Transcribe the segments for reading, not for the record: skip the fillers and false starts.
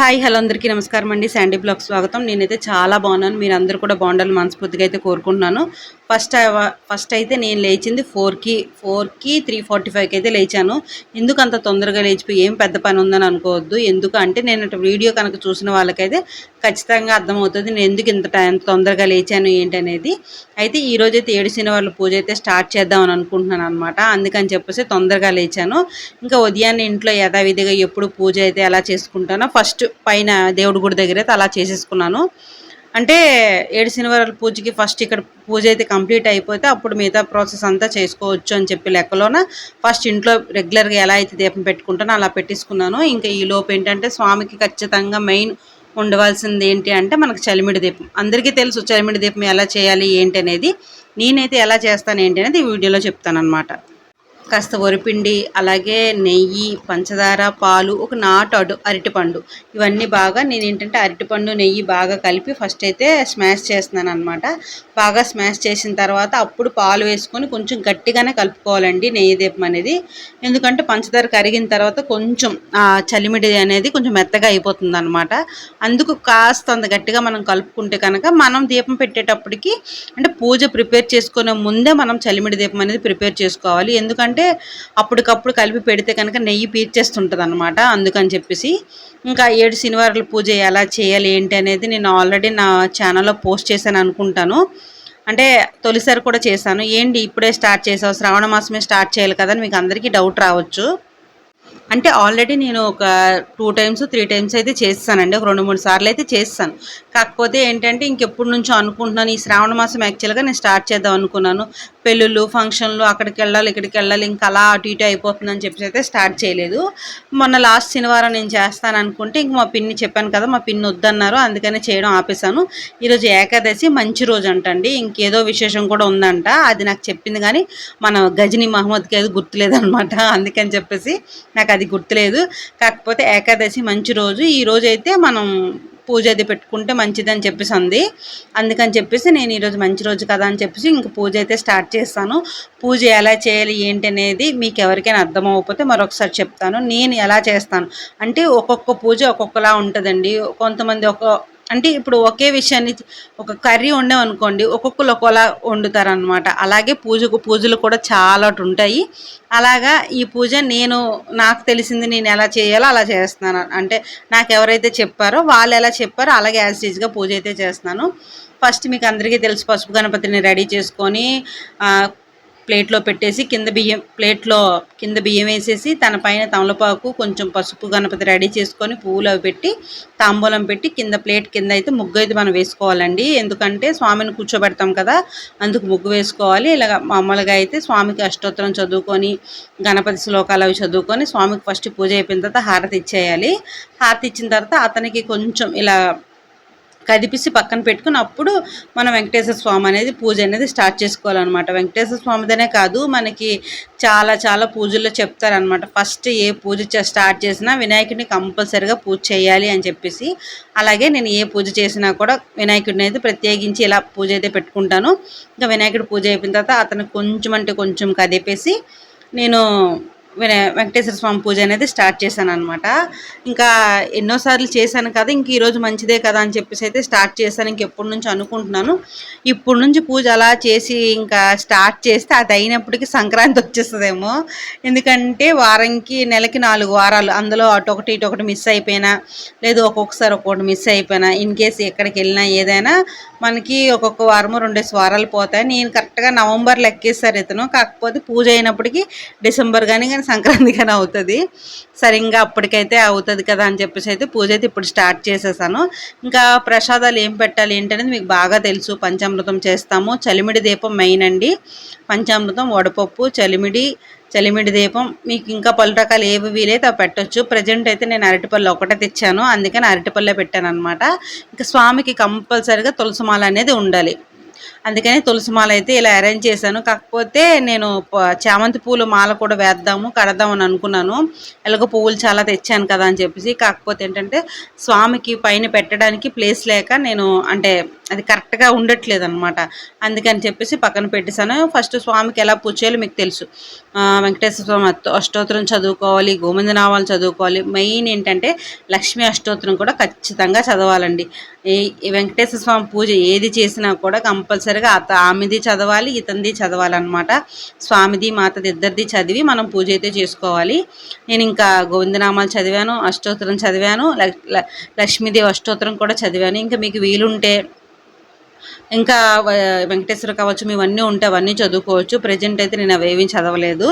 Hi hello అందరికీ నమస్కారం అండి. శాండీ బ్లాగ్ స్వాగతం. నేనైతే చాలా బాగున్నాను. మీరు అందరూ కూడా బాగుండాలని మనస్ఫూర్తిగా అయితే కోరుకుంటున్నాను. ఫస్ట్ అయితే నేను లేచింది 4కి 3:45కి అయితే లేచాను. ఎందుకు అంత తొందరగా లేచిపోయి ఏం పెద్ద పని ఉందని అనుకోవద్దు. ఎందుకంటే నేను వీడియో కనుక చూసిన వాళ్ళకైతే ఖచ్చితంగా అర్థమవుతుంది నేను ఎందుకు ఇంత తొందరగా లేచాను ఏంటనేది. అయితే ఈరోజైతే 7 శనివారాల పూజ అయితే స్టార్ట్ చేద్దామని అనుకుంటున్నాను అనమాట. అందుకని చెప్పేసి తొందరగా లేచాను. ఇంకా ఉదయాన్నే ఇంట్లో యథావిధిగా ఎప్పుడు పూజ అయితే ఎలా చేసుకుంటానో ఫస్ట్ పైన దేవుడి గుడి దగ్గర అయితే అలా చేసేసుకున్నాను. అంటే 7 శనివారాల పూజకి ఫస్ట్ ఇక్కడ పూజ అయితే కంప్లీట్ అయిపోతే అప్పుడు మిగతా ప్రాసెస్ అంతా చేసుకోవచ్చు అని చెప్పి లెక్కలోన ఫస్ట్ ఇంట్లో రెగ్యులర్గా ఎలా అయితే దీపం పెట్టుకుంటానో అలా పెట్టేసుకున్నాను. ఇంకా ఈ లోపు ఏంటంటే స్వామికి ఖచ్చితంగా మెయిన్ ఉండవలసింది ఏంటి అంటే మనకు చలిమిడి దీపం. అందరికీ తెలుసు చలిమిడి దీపం ఎలా చేయాలి ఏంటి అనేది. నేనైతే ఎలా చేస్తాను ఏంటి అనేది ఈ వీడియోలో చెప్తానన్నమాట. కాస్త వరిపిండి, అలాగే నెయ్యి, పంచదార, పాలు, ఒక నాటు అరటిపండు, ఇవన్నీ బాగా నేనేంటంటే అరటిపండు నెయ్యి బాగా కలిపి ఫస్ట్ అయితే స్మాష్ చేస్తున్నాను అనమాట. బాగా స్మాష్ చేసిన తర్వాత అప్పుడు పాలు వేసుకొని కొంచెం గట్టిగానే కలుపుకోవాలండి నెయ్యి దీపం అనేది. ఎందుకంటే పంచదార కరిగిన తర్వాత కొంచెం చలిమిడి అనేది కొంచెం మెత్తగా అయిపోతుంది అనమాట. అందుకు కాస్త అంత గట్టిగా మనం కలుపుకుంటే కనుక మనం దీపం పెట్టేటప్పటికి అంటే పూజ ప్రిపేర్ చేసుకునే ముందే మనం చలిమిడి దీపం అనేది ప్రిపేర్ చేసుకోవాలి. ఎందుకంటే అప్పటికప్పుడు కలిపి పెడితే కనుక నెయ్యి పీల్చేస్తుంటుంది అనమాట. అందుకని చెప్పేసి ఇంకా 7 శనివారాల పూజ ఎలా చేయాలి ఏంటి అనేది నేను ఆల్రెడీ నా ఛానల్లో పోస్ట్ చేశాను అనుకుంటాను. అంటే తొలిసారి కూడా చేశాను. ఏంటి ఇప్పుడే స్టార్ట్ చేసావు, శ్రావణ మాసమే స్టార్ట్ చేయాలి కదా అని మీకు అందరికీ డౌట్ రావచ్చు. అంటే ఆల్రెడీ నేను ఒక 2 టైమ్స్ 3 టైమ్స్ అయితే చేస్తానండి. ఒక 2-3 సార్లు అయితే చేస్తాను. కాకపోతే ఏంటంటే ఇంకెప్పటి నుంచో అనుకుంటున్నాను ఈ శ్రావణ మాసం యాక్చువల్గా నేను స్టార్ట్ చేద్దాం అనుకున్నాను. పెళ్ళిళ్ళు, ఫంక్షన్లు, అక్కడికి వెళ్ళాలి ఇక్కడికి వెళ్ళాలి ఇంకా అలా అటు ఇటు అయిపోతుందని చెప్పేసి అయితే స్టార్ట్ చేయలేదు. మొన్న లాస్ట్ శనివారం నేను చేస్తాను అనుకుంటే ఇంక మా పిన్ని చెప్పాను కదా, మా పిన్ని వద్దన్నారు, అందుకనే చేయడం ఆపేశాను. ఈరోజు ఏకాదశి మంచి రోజు అంటండి. ఇంకేదో విశేషం కూడా ఉందంట, అది నాకు చెప్పింది కానీ మన గజనీ మహమ్మద్కి అది గుర్తులేదనమాట. అందుకని చెప్పేసి నాకు అది గుర్తులేదు. కాకపోతే ఏకాదశి మంచి రోజు, ఈ రోజు అయితే మనం పూజ అది పెట్టుకుంటే మంచిదని చెప్పేసి అంది. అందుకని చెప్పేసి నేను ఈరోజు మంచి రోజు కదా అని చెప్పేసి ఇంక పూజ అయితే స్టార్ట్ చేస్తాను. పూజ ఎలా చేయాలి ఏంటి అనేది మీకు ఎవరికైనా అర్థం అవ్వకపోతే మరొకసారి చెప్తాను. నేను ఎలా చేస్తాను అంటే ఒక్కొక్క పూజ ఒక్కొక్కలా ఉంటుందండి. కొంతమంది అంటే ఇప్పుడు ఒకే విషయాన్ని ఒక కర్రీ వండామనుకోండి ఒక్కొక్కరు ఒకలా వండుతారనమాట. అలాగే పూజలు కూడా చాలా ఉంటాయి. అలాగా ఈ పూజ నాకు తెలిసింది నేను ఎలా చేయాలో అలా చేస్తున్నాను. అంటే నాకు ఎవరైతే చెప్పారో వాళ్ళు ఎలా చెప్పారో అలాగే యాజ్ ఈజ్గా పూజ అయితే చేస్తున్నాను. ఫస్ట్ మీకు అందరికీ తెలుసు పసుపు గణపతిని రెడీ చేసుకొని ప్లేట్లో పెట్టేసి ప్లేట్లో కింద బియ్యం వేసేసి తన పైన తమలపాకు కొంచెం పసుపు గణపతి రెడీ చేసుకొని పువ్వులు అవి పెట్టి తాంబూలం పెట్టి ప్లేట్ కింద అయితే ముగ్గు అయితే మనం వేసుకోవాలండి. ఎందుకంటే స్వామిని కూర్చోబెడతాం కదా, అందుకు ముగ్గు వేసుకోవాలి. ఇలాగ మామూలుగా అయితే స్వామికి అష్టోత్తరం చదువుకొని గణపతి శ్లోకాలు అవి చదువుకొని స్వామికి ఫస్ట్ పూజ అయిపోయిన తర్వాత హారతి ఇచ్చేయాలి. హారతి ఇచ్చిన తర్వాత అతనికి కొంచెం ఇలా కదిపిసి పక్కన పెట్టుకుని అప్పుడు మనం వెంకటేశ్వర స్వామి అనేది పూజ అనేది స్టార్ట్ చేసుకోవాలన్నమాట. వెంకటేశ్వర స్వామిదనే కాదు మనకి చాలా చాలా పూజల్లో చెప్తారనమాట. ఫస్ట్ ఏ పూజ స్టార్ట్ చేసినా వినాయకుడిని కంపల్సరిగా పూజ చేయాలి అని చెప్పేసి. అలాగే నేను ఏ పూజ చేసినా కూడా వినాయకుడిని అయితే ప్రత్యేకించి ఇలా పూజ అయితే పెట్టుకుంటాను. ఇంకా వినాయకుడి పూజ అయిపోయిన తర్వాత అతను కొంచెం అంటే కొంచెం కదిపేసి నేను వెంకటేశ్వర స్వామి పూజ అనేది స్టార్ట్ చేశాను అనమాట. ఇంకా ఎన్నోసార్లు చేశాను కదా, ఇంక ఈరోజు మంచిదే కదా అని చెప్పేసి అయితే స్టార్ట్ చేశాను. ఇంకెప్పటి నుంచి అనుకుంటున్నాను ఇప్పుడు నుంచి పూజ అలా చేసి ఇంకా స్టార్ట్ చేస్తే అది అయినప్పటికీ సంక్రాంతి వచ్చేస్తుందేమో. ఎందుకంటే నెలకి 4 వారాలు, అందులో అటొకటి ఇటొకటి మిస్ అయిపోయినా లేదు ఒక్కొక్కసారి ఒక్కొక్కటి మిస్ అయిపోయినా ఇన్ కేసు ఎక్కడికి వెళ్ళినా ఏదైనా మనకి ఒక్కొక్క వారము 2 వారాలు పోతాయి. నేను కరెక్ట్గా నవంబర్ లెక్కేస్తారు ఇతను, కాకపోతే పూజ అయినప్పటికీ డిసెంబర్ కానీ సంక్రాంతి కానీ అవుతుంది. సరిగ్గా అప్పటికైతే అవుతుంది కదా అని చెప్పేసి అయితే పూజ అయితే ఇప్పుడు స్టార్ట్ చేసేసాను. ఇంకా ప్రసాదాలు ఏం పెట్టాలి ఏంటనేది మీకు బాగా తెలుసు. పంచామృతం చేస్తాము, చలిమిడి దీపం మెయిన్ అండి. పంచామృతం, వడపప్పు, చలిమిడి దీపం, మీకు ఇంకా పలు రకాలు ఏవి వీలైతే అవి పెట్టచ్చు. ప్రజెంట్ అయితే నేను అరటిపళ్ళు ఒకటే తెచ్చాను, అందుకని అరటిపళ్ళే పెట్టాను అనమాట. ఇంకా స్వామికి కంపల్సరిగా తులసిమాల అనేది ఉండాలి. అందుకని తులసి మాల అయితే ఇలా అరేంజ్ చేశాను. కాకపోతే నేను చామంతి పూలు మాల కూడా వేద్దాము కడదామని అనుకున్నాను. ఎలాగో పువ్వులు చాలా తెచ్చాను కదా అని చెప్పేసి. కాకపోతే ఏంటంటే స్వామికి పైన పెట్టడానికి ప్లేస్ లేక నేను అంటే అది కరెక్ట్గా ఉండట్లేదు అనమాట. అందుకని చెప్పేసి పక్కన పెట్టేశాను. ఫస్ట్ స్వామికి ఎలా పూజ చేయాలో మీకు తెలుసు. వెంకటేశ్వర స్వామి అష్టోత్తరం చదువుకోవాలి, గోవిందనామాలు చదువుకోవాలి. మెయిన్ ఏంటంటే లక్ష్మీ అష్టోత్తరం కూడా ఖచ్చితంగా చదవాలండి. ఈ వెంకటేశ్వర స్వామి పూజ ఏది చేసినా కూడా కంపల్సరీగా ఆమెది చదవాలి, ఇతంది చదవాలన్నమాట. స్వామిది మాతది ఇద్దరిది చదివి మనం పూజ అయితే చేసుకోవాలి. నేను ఇంకా గోవిందనామాలు చదివాను, అష్టోత్తరం చదివాను, లక్ష్మీదేవి అష్టోత్తరం కూడా చదివాను. ఇంకా మీకు వీలుంటే ఇంకా వెంకటేశ్వర కవచం ఇవన్నీ ఉంటే అవన్నీ చదువుకోవచ్చు. ప్రజెంట్ అయితే నేను అవేమీ చదవలేదు.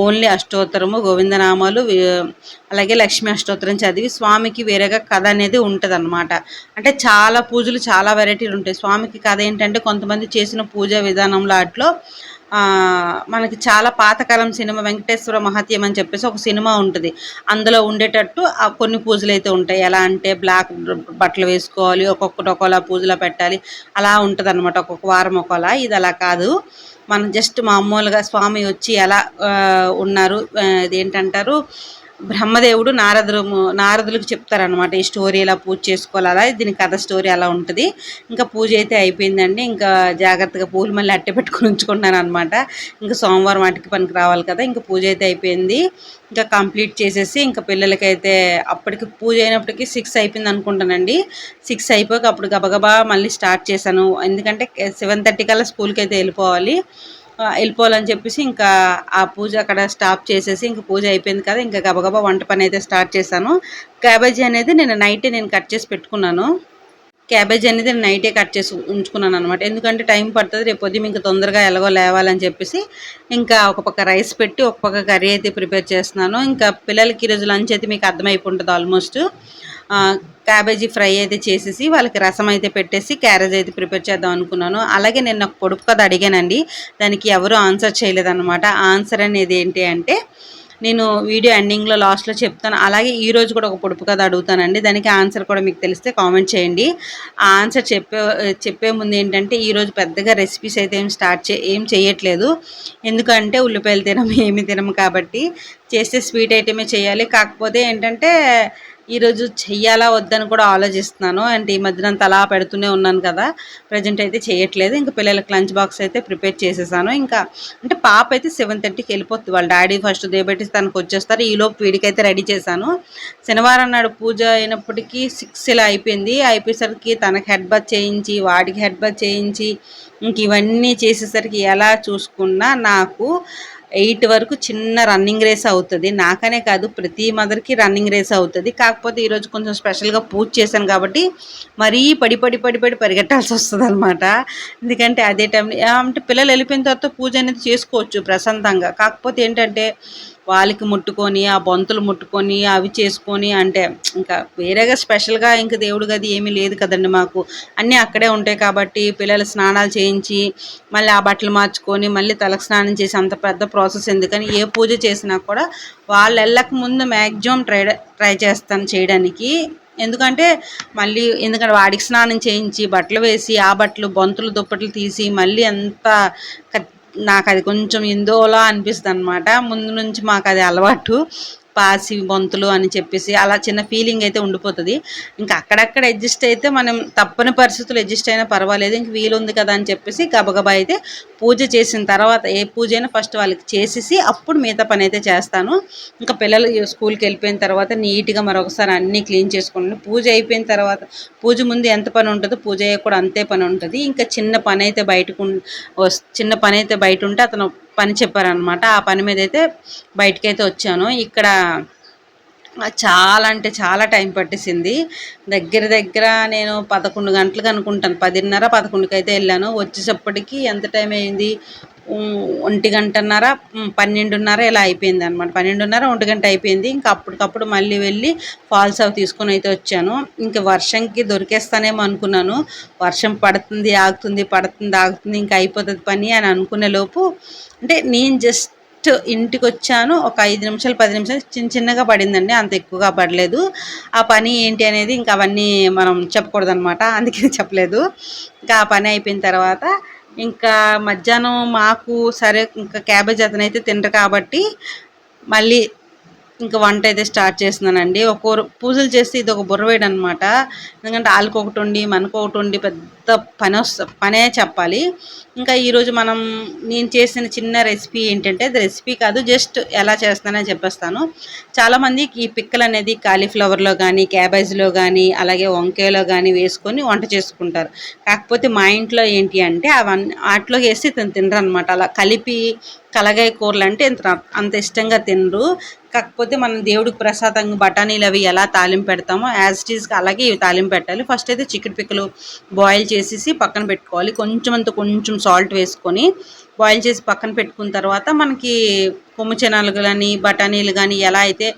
ఓన్లీ అష్టోత్తరము, గోవిందనామాలు, అలాగే లక్ష్మీ అష్టోత్తరం చదివి స్వామికి వేరేగా కథ అనేది ఉంటుంది అనమాట. అంటే చాలా పూజలు చాలా వెరైటీలు ఉంటాయి. స్వామికి కథ ఏంటంటే కొంతమంది చేసిన పూజా విధానంలో అట్లో మనకి చాలా పాతకాలం సినిమా వెంకటేశ్వర మహత్యం అని చెప్పేసి ఒక సినిమా ఉంటుంది. అందులో ఉండేటట్టు కొన్ని పూజలు అయితే ఉంటాయి. ఎలా అంటే బ్లాక్ బట్టలు వేసుకోవాలి, ఒక్కొక్కటి ఒక్కోలా పూజలో పెట్టాలి, అలా ఉంటుంది అనమాట. ఒక్కొక్క వారం ఒకలా. ఇది అలా కాదు. మనం జస్ట్ మామూలుగా స్వామి వచ్చి ఎలా ఉన్నారు, ఇదేంటంటారు, బ్రహ్మదేవుడు నారదులకు చెప్తారనమాట. ఈ స్టోరీ ఎలా పూజ చేసుకోవాలి, అలా దీని కథ స్టోరీ అలా ఉంటుంది. ఇంకా పూజ అయితే అయిపోయిందండి. ఇంకా జాగ్రత్తగా పూలు మళ్ళీ అట్టే పెట్టుకుని ఉంచుకున్నాను అనమాట. ఇంకా సోమవారం వాటికి పనికి రావాలి కదా. ఇంకా పూజ అయితే అయిపోయింది. ఇంకా కంప్లీట్ చేసేసి ఇంకా పిల్లలకైతే అప్పటికి పూజ అయినప్పటికీ 6 అయిపోయింది అనుకుంటానండి. 6 అయిపోయాక అప్పుడు గబగబా మళ్ళీ స్టార్ట్ చేశాను. ఎందుకంటే 7:30 కల్లా స్కూల్కి అయితే వెళ్ళిపోవాలని చెప్పేసి ఇంకా ఆ పూజ అక్కడ స్టాప్ చేసేసి ఇంకా పూజ అయిపోయింది కదా. ఇంకా గబగబా వంట పని అయితే స్టార్ట్ చేశాను. క్యాబేజీ అనేది నేను కట్ చేసి పెట్టుకున్నాను. క్యాబేజీ అనేది నేను నైటే కట్ చేసి ఉంచుకున్నాను అనమాట. ఎందుకంటే టైం పడుతుంది, రేపు పొద్దున్న ఇంకా తొందరగా ఎలాగో లేవాలని చెప్పేసి ఇంకా ఒక పక్క రైస్ పెట్టి ఒక పక్క కర్రీ అయితే ప్రిపేర్ చేస్తున్నాను. ఇంకా పిల్లలకి ఈరోజు లంచ్ అయితే మీకు అర్థమైపోతుంది ఆల్మోస్ట్. క్యాబేజీ ఫ్రై అయితే చేసేసి వాళ్ళకి రసం అయితే పెట్టేసి క్యారేజ్ అయితే ప్రిపేర్ చేద్దాం అనుకున్నాను. అలాగే నేను నాకు పొడుపు కథ అడిగానండి, దానికి ఎవరు ఆన్సర్ చేయలేదన్నమాట. ఆన్సర్ అనేది ఏంటి అంటే నేను వీడియో ఎండింగ్లో లాస్ట్లో చెప్తాను. అలాగే ఈరోజు కూడా ఒక పొడుపు కథ అడుగుతానండి, దానికి ఆన్సర్ కూడా మీకు తెలిస్తే కామెంట్ చేయండి. ఆ ఆన్సర్ చెప్పే ముందు ఏంటంటే ఈరోజు పెద్దగా రెసిపీస్ అయితే ఏం చేయట్లేదు. ఎందుకంటే ఉల్లిపాయలు ఏమి తినము కాబట్టి చేస్తే స్వీట్ ఐటమే చేయాలి. కాకపోతే ఏంటంటే ఈరోజు చెయ్యాలా వద్దని కూడా ఆలోచిస్తున్నాను. అంటే ఈ మధ్యన అలా పెడుతూనే ఉన్నాను కదా, ప్రజెంట్ అయితే చేయట్లేదు. ఇంకా పిల్లలకి లంచ్ బాక్స్ అయితే ప్రిపేర్ చేసేసాను. ఇంకా అంటే పాప అయితే 7:30కి వెళ్ళిపోతుంది. వాళ్ళ డాడీ ఫస్ట్ దేబెట్టి తనకు వచ్చేస్తారు. ఈలోపు వీడికైతే రెడీ చేశాను. శనివారం నాడు పూజ అయినప్పటికీ 6 ఇలా అయిపోయింది. అయిపోయేసరికి తనకి హెడ్ బాత్ చేయించి వాడికి హెడ్ బాత్ చేయించి ఇంక ఇవన్నీ చేసేసరికి ఎలా చూసుకున్నా నాకు 8 వరకు చిన్న రన్నింగ్ రేస్ అవుతుంది. నాకనే కాదు ప్రతి మదర్కి రన్నింగ్ రేస్ అవుతుంది. కాకపోతే ఈరోజు కొంచెం స్పెషల్గా పూజ చేశాను కాబట్టి మరీ పడి పరిగెట్టాల్సి వస్తుంది అనమాట. ఎందుకంటే అదే టైంలో అంటే పిల్లలు వెళ్ళిపోయిన తర్వాత పూజ అనేది చేసుకోవచ్చు ప్రశాంతంగా. కాకపోతే ఏంటంటే వాళ్ళకి ముట్టుకొని ఆ బొంతులు ముట్టుకొని అవి చేసుకొని అంటే ఇంకా వేరేగా స్పెషల్గా ఇంకా దేవుడి గది ఏమీ లేదు కదండి మాకు. అన్నీ అక్కడే ఉంటాయి కాబట్టి పిల్లలు స్నానాలు చేయించి మళ్ళీ ఆ బట్టలు మార్చుకొని మళ్ళీ తలకు స్నానం చేసి అంత పెద్ద ప్రాసెస్ ఎందుకని ఏ పూజ చేసినా కూడా వాళ్ళు వెళ్ళక ముందు మ్యాక్సిమం ట్రై చేస్తాను చేయడానికి. ఎందుకంటే వాడికి స్నానం చేయించి బట్టలు వేసి ఆ బట్టలు బొంతులు దుప్పట్లు తీసి మళ్ళీ అంత నాకు అది కొంచెం ఎందోలా అనిపిస్తుంది అనమాట. ముందు నుంచి మాకు అది అలవాటు, పాసి బొంతులు అని చెప్పేసి అలా చిన్న ఫీలింగ్ అయితే ఉండిపోతుంది. ఇంకా అక్కడక్కడ అడ్జస్ట్ అయితే మనం తప్పని పరిస్థితులు అడ్జస్ట్ అయినా పర్వాలేదు, ఇంక వీలుంది కదా అని చెప్పేసి గబగబా అయితే పూజ చేసిన తర్వాత ఏ పూజ అయినా ఫస్ట్ వాళ్ళకి చేసేసి అప్పుడు మిగతా పని అయితే చేస్తాను. ఇంకా పిల్లలు స్కూల్కి వెళ్ళిపోయిన తర్వాత నీట్గా మరొకసారి అన్నీ క్లీన్ చేసుకుని పూజ అయిపోయిన తర్వాత పూజ ముందు ఎంత పని ఉంటుందో పూజ అయ్యాక కూడా అంతే పని ఉంటుంది. ఇంకా చిన్న పని అయితే బయట ఉంటే అతను పని చెప్పారనమాట. ఆ పని మీద అయితే బయటకైతే వచ్చాను. ఇక్కడ చాలా అంటే చాలా టైం పట్టేసింది. దగ్గర నేను 11 గంటలకు అనుకుంటాను, 10:30, 11కి అయితే వెళ్ళాను. వచ్చేటప్పటికి ఎంత టైం అయింది, 1:30, 12:30 ఇలా అయిపోయింది అనమాట. 12:30, 1 అయిపోయింది. ఇంకా అప్పటికప్పుడు మళ్ళీ వెళ్ళి ఫాల్స్ అవి తీసుకొని అయితే వచ్చాను. ఇంకా వర్షంకి దొరికేస్తానేమో అనుకున్నాను. వర్షం పడుతుంది ఆగుతుంది, పడుతుంది ఆగుతుంది, ఇంకా అయిపోతుంది పని అని అనుకునే లోపు అంటే నేను జస్ట్ ఇంటికి వచ్చాను. ఒక 5 నిమిషాలు 10 నిమిషాలు చిన్నగా పడిందండి, అంత ఎక్కువగా పడలేదు. ఆ పని ఏంటి అనేది ఇంకా అవన్నీ మనం చెప్పకూడదు అనమాట, అందుకని చెప్పలేదు. ఇంకా ఆ పని అయిపోయిన తర్వాత ఇంకా మధ్యాహ్నం మాకు సరే ఇంకా క్యాబేజ్ అతనైతే తినరు కాబట్టి మళ్ళీ ఇంకా వంట అయితే స్టార్ట్ చేస్తున్నానండి. పూజలు చేస్తే ఇది ఒక బుర్రవేడి అనమాట. ఎందుకంటే ఆళ్ళకొకటి వండి, మనకొకటి వండి పెద్ద పనే చెప్పాలి. ఇంకా ఈరోజు నేను చేసిన చిన్న రెసిపీ ఏంటంటే, అది రెసిపీ కాదు, జస్ట్ ఎలా చేస్తున్నానని చెప్పేస్తాను. చాలామంది ఈ పిక్కలు అనేది కాలీఫ్లవర్‌లో గానీ, క్యాబేజ్‌లో గానీ, అలాగే వంకాయలో గానీ వేసుకొని వంట చేసుకుంటారు. కాకపోతే మా ఇంట్లో ఏంటి అంటే ఆటిలోకి వేస్తే తినరనమాట. అలా కలిపి కలగాయ కూరలంటే అంత ఇష్టంగా తినరు. కాకపోతే మనం దేవుడికి ప్రసాదంగా బఠానీలు అవి ఎలా తాలింపు పెడతామో యాజ్ ఇట్ ఈస్‌గా అలాగే ఇవి తాలింపు పెట్టాలి. ఫస్ట్ అయితే చిక్కుడు పిక్కలు బాయిల్ చేసేసి పక్కన పెట్టుకోవాలి. కొంచెం సాల్ట్ వేసుకొని బాయిల్ చేసి పక్కన పెట్టుకున్న తర్వాత మనకి కొమ్ము శనగలు గానీ, బఠానీలు గానీ ఎలా అయితే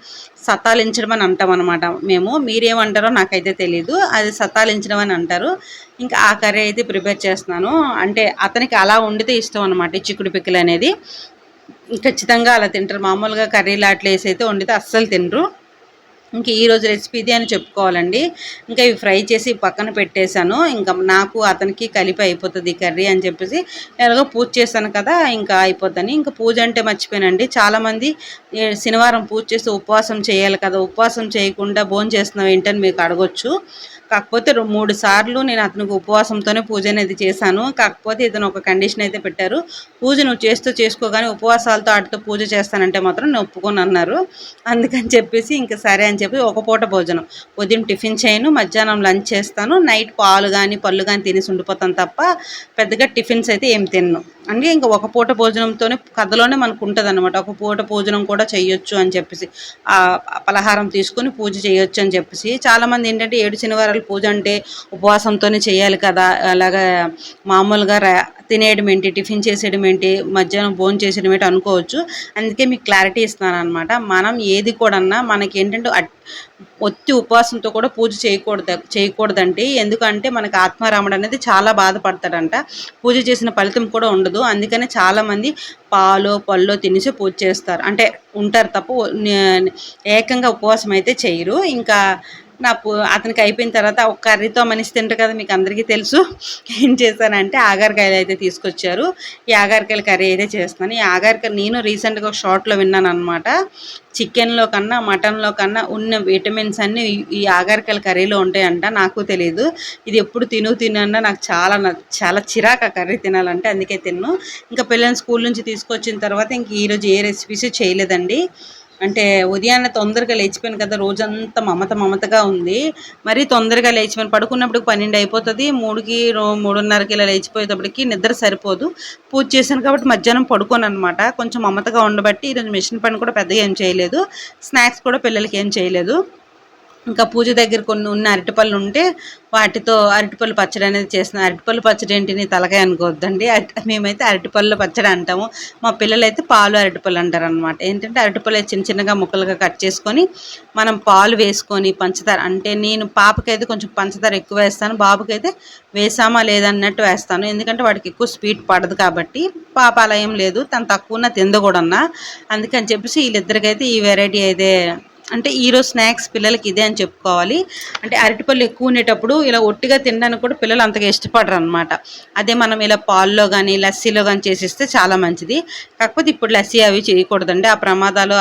సతాలించడం అని అంటామనమాట మేము. మీరేమంటారో నాకైతే తెలీదు. అది సతాలించడం అని అంటారు. ఇంకా ఆ కర్రీ అయితే ప్రిపేర్ చేస్తున్నాను. అంటే అతనికి అలా వండితే ఇష్టం అనమాట ఈ చిక్కుడు పిక్కలనేది. ఖచ్చితంగా అలా తింటారు. మామూలుగా కర్రీలు అట్లా వేసి అయితే వండితే అస్సలు తినరు. ఇంక ఈరోజు రెసిపీ ఇది అని చెప్పుకోవాలండి. ఇంకా ఇవి ఫ్రై చేసి పక్కన పెట్టేశాను. ఇంకా నాకు అతనికి కలిపి అయిపోతుంది ఈ కర్రీ అని చెప్పేసి ఎలాగో పూజ చేశాను కదా ఇంకా అయిపోద్దని. ఇంకా పూజ అంటే మర్చిపోయానండి. చాలామంది శనివారం పూజ చేస్తే ఉపవాసం చేయాలి కదా, ఉపవాసం చేయకుండా భోంచేస్తున్నావు ఏంటని మీకు అడగొచ్చు. కాకపోతే 3 సార్లు నేను అతనికి ఉపవాసంతోనే పూజ అనేది చేశాను. కాకపోతే ఇతను ఒక కండిషన్ అయితే పెట్టారు. పూజ నువ్వు చేసుకో కానీ ఉపవాసాలతో వాటితో పూజ చేస్తానంటే మాత్రం నేను ఒప్పుకోను అన్నారు. అందుకని చెప్పేసి ఇంకా సరే అని చెప్పి ఒక పూట భోజనం. ఉదయం టిఫిన్ చేయను, మధ్యాహ్నం లంచ్ చేస్తాను, నైట్ పాలు కానీ పళ్ళు కానీ తినేసి ఉండిపోతాను తప్ప పెద్దగా టిఫిన్స్ అయితే ఏం తినను. అంటే ఇంకా ఒక పూట భోజనంతోనే కథలోనే మనకు ఉంటుంది అనమాట. ఒక పూట భోజనం కూడా చెయ్యొచ్చు అని చెప్పేసి, పలహారం తీసుకొని పూజ చేయొచ్చు అని చెప్పేసి. చాలామంది ఏంటంటే 7 శనివారాలు పూజ అంటే ఉపవాసంతోనే చేయాలి కదా, అలాగా మామూలుగా తినేయడం ఏంటి, టిఫిన్ చేసేయడం ఏంటి, మధ్యాహ్నం భోజనం చేసేయడం ఏంటి అనుకోవచ్చు. అందుకే మీకు క్లారిటీ ఇస్తున్నాను అనమాట. మనం ఏది కూడా మనకి ఏంటంటే ఒత్తి ఉపవాసంతో కూడా పూజ చేయకూడదండి. ఎందుకంటే మనకి ఆత్మారాముడు అనేది చాలా బాధపడతాడంట. పూజ చేసిన ఫలితం కూడా ఉండదు. అందుకనే చాలామంది పాలో పళ్ళో తినేసి పూజ చేస్తారు, అంటే ఉంటారు తప్ప ఏకంగా ఉపవాసం అయితే చేయరు. ఇంకా అతనికి అయిపోయిన తర్వాత ఒక కర్రీతో మనిషి తింటారు కదా, మీకు అందరికీ తెలుసు. ఏం చేశానంటే ఆగారకాయలు అయితే తీసుకొచ్చారు. ఈ ఆగారకాయల కర్రీ అయితే చేస్తున్నాను. ఈ ఆగారకాయలు నేను రీసెంట్గా ఒక షార్ట్లో విన్నాను అనమాట. చికెన్లో కన్నా మటన్లో కన్నా ఉన్న విటమిన్స్ అన్నీ ఈ ఆగారకాయల కర్రీలో ఉంటాయంట. నాకు తెలియదు. ఇది ఎప్పుడు తినన్నా నాకు చాలా చిరాకు ఆ కర్రీ తినాలంటే, అందుకే తిన్ను. ఇంకా పిల్లల్ని స్కూల్ నుంచి తీసుకొచ్చిన తర్వాత ఇంక ఈరోజు ఏ రెసిపీస్ చేయలేదండి. అంటే ఉదయాన్నే తొందరగా లేచిపోయాను కదా, రోజంతా మమతగా ఉంది. మరీ తొందరగా లేచిపోయాను. పడుకున్నప్పటికి 12 అయిపోతుంది. 3కి 3:30కి ఇలా లేచిపోయేటప్పటికి నిద్ర సరిపోదు. పూజ చేశాను కాబట్టి మధ్యాహ్నం పడుకోను అనమాట. కొంచెం మమతగా ఉండబట్టి ఈరోజు మిషన్ పని కూడా పెద్దగా ఏం చేయలేదు. స్నాక్స్ కూడా పిల్లలకి ఏం చేయలేదు. ఇంకా పూజ దగ్గర కొన్ని ఉన్న అరటిపళ్ళు ఉంటే వాటితో అరటిపళ్ళు పచ్చడి అనేది చేస్తున్నాను. అరటిపళ్ళు పచ్చడి ఏంటి తలకాయ అనుకోవద్దండి. మేమైతే అరటిపళ్ళు పచ్చడి అంటాము. మా పిల్లలు అయితే పాలు అరటిపళ్ళు అంటారు అనమాట. ఏంటంటే అరటిపళ్ళు చిన్నగా ముక్కలుగా కట్ చేసుకొని మనం పాలు వేసుకొని పంచదార, అంటే నేను పాపకైతే కొంచెం పంచదార ఎక్కువ వేస్తాను, బాబుకైతే వేసామా లేదన్నట్టు వేస్తాను. ఎందుకంటే వాడికి ఎక్కువ స్వీట్ పడదు కాబట్టి. పాప అలా ఏం లేదు, తను తక్కువ తిందకూడన్నా. అందుకని చెప్పేసి వీళ్ళిద్దరికైతే ఈ వెరైటీ అయితే, అంటే ఈరోజు స్నాక్స్ పిల్లలకి ఇదే అని చెప్పుకోవాలి. అంటే అరటిపళ్ళు ఎక్కువ ఉండేటప్పుడు ఇలా ఒట్టిగా తినడానికి కూడా పిల్లలు అంతగా ఇష్టపడరు అనమాట. అదే మనం ఇలా పాల్లో కానీ లస్సీలో కానీ చేసిస్తే చాలా మంచిది. కాకపోతే ఇప్పుడు లస్సీ అవి చేయకూడదండి. ఆ ప్రమాదాలు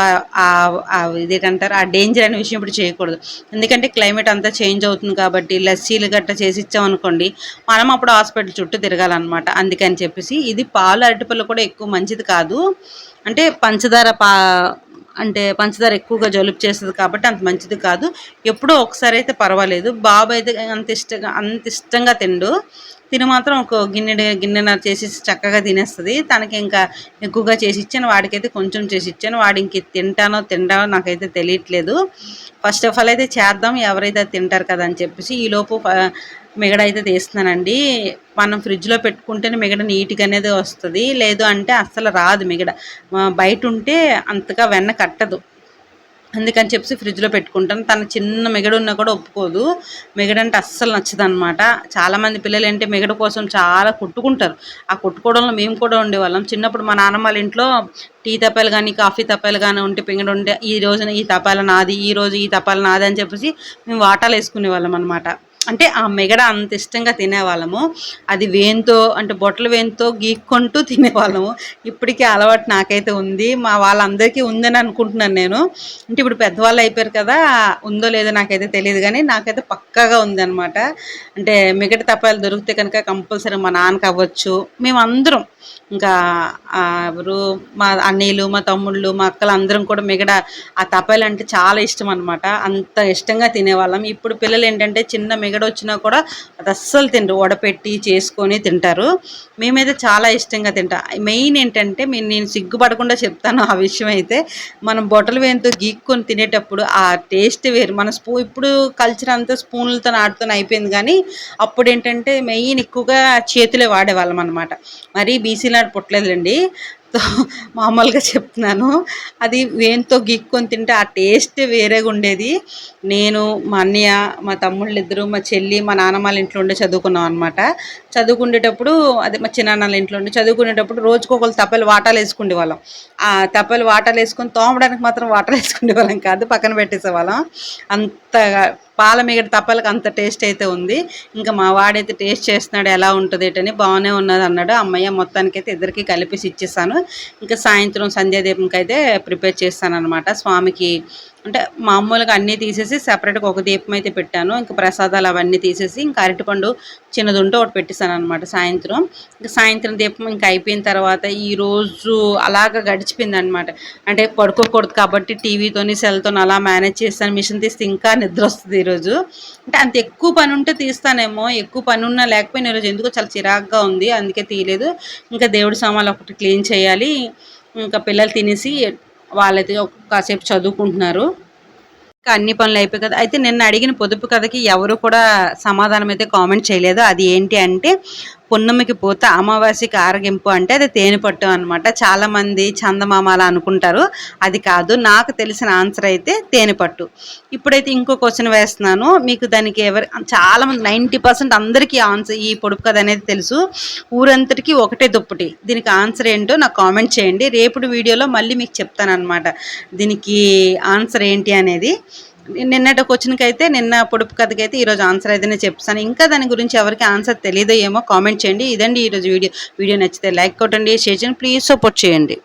ఇదేంటారు ఆ డేంజర్ అనే విషయం ఇప్పుడు చేయకూడదు. ఎందుకంటే క్లైమేట్ అంతా చేంజ్ అవుతుంది కాబట్టి లస్సీలు గట్రా చేసి ఇచ్చామనుకోండి, మనం అప్పుడు హాస్పిటల్ చుట్టూ తిరగాలన్నమాట. అందుకని చెప్పేసి ఇది పాలు అరటిపళ్ళు కూడా ఎక్కువ మంచిది కాదు. అంటే పంచదార ఎక్కువగా జలుబు చేస్తుంది కాబట్టి అంత మంచిది కాదు. ఎప్పుడో ఒకసారి అయితే పర్వాలేదు. బాబు అయితే అంత ఇష్టంగా తిని మాత్రం ఒక గిన్నెన్నర చేసి చక్కగా తినేస్తుంది. తనకి ఇంకా ఎక్కువగా చేసి ఇచ్చాను, వాడికైతే కొంచెం చేసి ఇచ్చాను. వాడు ఇంక తింటానో నాకైతే తెలియట్లేదు. ఫస్ట్ ఆఫ్ ఆల్ అయితే చేద్దాం, ఎవరైతే తింటారు కదా అని చెప్పేసి ఈలోపు మిగడ అయితే తీస్తున్నానండి. మనం ఫ్రిడ్జ్లో పెట్టుకుంటేనే మిగడ నీట్గా అనేది వస్తుంది, లేదు అంటే అస్సలు రాదు మిగడ. బయట ఉంటే అంతగా వెన్న కట్టదు. అందుకని చెప్పి ఫ్రిడ్జ్లో పెట్టుకుంటాను. తను చిన్న మిగడ ఉన్నా కూడా ఒప్పుకోదు. మిగడంటే అస్సలు నచ్చదనమాట. చాలామంది పిల్లలు ఏంటి మిగడ కోసం చాలా కొట్టుకుంటారు. ఆ కొట్టుకోవడంలో మేము కూడా ఉండేవాళ్ళం. చిన్నప్పుడు మా నాన్నమ్మ వాళ్ళ ఇంట్లో టీ తప్పాలు కానీ కాఫీ తప్పాలు కానీ ఉంటే మిగడ ఉంటే ఈ రోజున ఈ తపాల నాది, ఈ రోజు ఈ తపాల నాది అని చెప్పేసి మేము వాటాలు వేసుకునేవాళ్ళం అనమాట. అంటే ఆ మిగడ అంత ఇష్టంగా తినేవాళ్ళము. అది వేంతో అంటే బొట్టల వేంతో గీక్కుంటూ తినేవాళ్ళము. ఇప్పటికి అలవాటు నాకైతే ఉంది. మా వాళ్ళందరికీ ఉందని అనుకుంటున్నాను నేను. అంటే ఇప్పుడు పెద్దవాళ్ళు అయిపోయారు కదా! ఉందో లేదో నాకైతే తెలీదు గానీ, నాకైతే పక్కాగా ఉందనమాట. అంటే మిగడ తపాలు దొరికితే కనుక కంపల్సరీ మా నాన్నకవ్వచ్చు, మేమందరం ఇంకా ఎవరు మా అన్నయ్యలు, మా తమ్ముళ్ళు, మా అక్కలు అందరం కూడా మిగడ ఆ తపాలంటే చాలా ఇష్టం అనమాట. అంత ఇష్టంగా తినేవాళ్ళం. ఇప్పుడు పిల్లలేంటంటే చిన్న మిగడొచ్చినా కూడా అది అస్సలు తినరు. వడపెట్టి చేసుకొని తింటారు. మేమైతే చాలా ఇష్టంగా తింటాం. మెయిన్ ఏంటంటే నేను సిగ్గుపడకుండా చెప్తాను ఆ విషయం అయితే. మనం బొటన వేలుతో గీక్కొని తినేటప్పుడు ఆ టేస్ట్ వేరు. మన ఇప్పుడు కల్చర్ అంతా స్పూన్లతోని ఆటితోని అయిపోయింది కానీ, అప్పుడేంటంటే మెయిన్ ఎక్కువగా చేతులే వాడేవాళ్ళం అనమాట. మరీ బీసీలాట పుట్టలేదులెండి. మామూలుగా చెప్తున్నాను. అది వేనితో గీక్కొని తింటే ఆ టేస్ట్ వేరేగుండేది. నేను, మా అన్నయ్య, మా తమ్ముళ్ళిద్దరు, మా చెల్లి, మా నాన్నమ్మ వాళ్ళ ఇంట్లో ఉండి చదువుకున్నాం అనమాట. చదువుకునేటప్పుడు అదే మా చిన్నాన్నల ఇంట్లో ఉండి చదువుకునేటప్పుడు రోజుకొకళ్ళు తపాలు వాటాలేసుకునేవాళ్ళం. ఆ తపాలు వాటాలేసుకొని తోమడానికి మాత్రం వాటాలేసుకునేవాళ్ళం కాదు. పక్కన పెట్టేసేవాళ్ళం. అంతగా పాల మీగడ తపాలకు అంత టేస్ట్ అయితే ఉంది. ఇంకా మా వాడైతే టేస్ట్ చేస్తున్నాడు ఎలా ఉంటుంది ఏంటని. బాగానే ఉన్నది అన్నాడు. అమ్మయ్య మొత్తానికైతే ఇద్దరికి కలిపేసి ఇచ్చేసాను. ఇంకా సాయంత్రం సంధ్యాదీపంకి అయితే ప్రిపేర్ చేస్తానన్నమాట. స్వామికి అంటే మామూలుగా అన్నీ తీసేసి సెపరేట్గా ఒక దీపం అయితే పెట్టాను. ఇంకా ప్రసాదాలు అవన్నీ తీసేసి ఇంకా అరటిపండు చిన్నది ఉంటే ఒకటి పెట్టేశాను అనమాట సాయంత్రం. ఇంకా సాయంత్రం దీపం ఇంకా అయిపోయిన తర్వాత ఈరోజు అలాగ గడిచిపోయింది అనమాట. అంటే పడుకోకూడదు కాబట్టి టీవీతోని సెల్తోని అలా మేనేజ్ చేస్తాను. మిషన్ తీస్తే ఇంకా నిద్ర వస్తుంది ఈరోజు. అంటే అంత ఎక్కువ పని ఉంటే తీస్తానేమో, ఎక్కువ పని ఉన్నా లేకపోయినా ఈరోజు ఎందుకో చాలా చిరాకుగా ఉంది, అందుకే తీయలేదు. ఇంకా దేవుడి సామాన్లు ఒకటి క్లీన్ చేయాలి. ఇంకా పిల్లలు తినేసి వాళ్ళైతే కాసేపు చదువుకుంటున్నారు. ఇంకా అన్ని పనులు అయిపోయాయి కదా! అయితే నిన్న అడిగిన పొదుపు కథకి ఎవరు కూడా సమాధానం అయితే కామెంట్ చేయలేదు. అది ఏంటి అంటే, పున్నమికి పూత అమావాస్యకి ఆరగింపు అంటే అది తేనెపట్టు అనమాట. చాలామంది చందమామ అలా అనుకుంటారు. అది కాదు. నాకు తెలిసిన ఆన్సర్ అయితే తేనెపట్టు. ఇప్పుడైతే ఇంకో క్వశ్చన్ వేస్తున్నాను. మీకు దానికి చాలామంది 90% అందరికీ ఆన్సర్ ఈ పొడుపు కథ అనేది తెలుసు. ఊరంతటికి ఒకటే దుప్పటి. దీనికి ఆన్సర్ ఏంటో నాకు కామెంట్ చేయండి. రేపటి వీడియోలో మళ్ళీ మీకు చెప్తానన్నమాట దీనికి ఆన్సర్ ఏంటి అనేది. నిన్నటి క్వశ్చన్కైతే నిన్న పొడుపు కథకైతే ఈరోజు ఆన్సర్ అయితేనే చెప్తాను. ఇంకా దాని గురించి ఎవరికి ఆన్సర్ తెలియదో ఏమో కామెంట్ చేయండి. ఇదండి ఈరోజు వీడియో. వీడియో నచ్చితే లైక్ కొట్టండి, షేర్ చేయండి, ప్లీజ్ సపోర్ట్ చేయండి.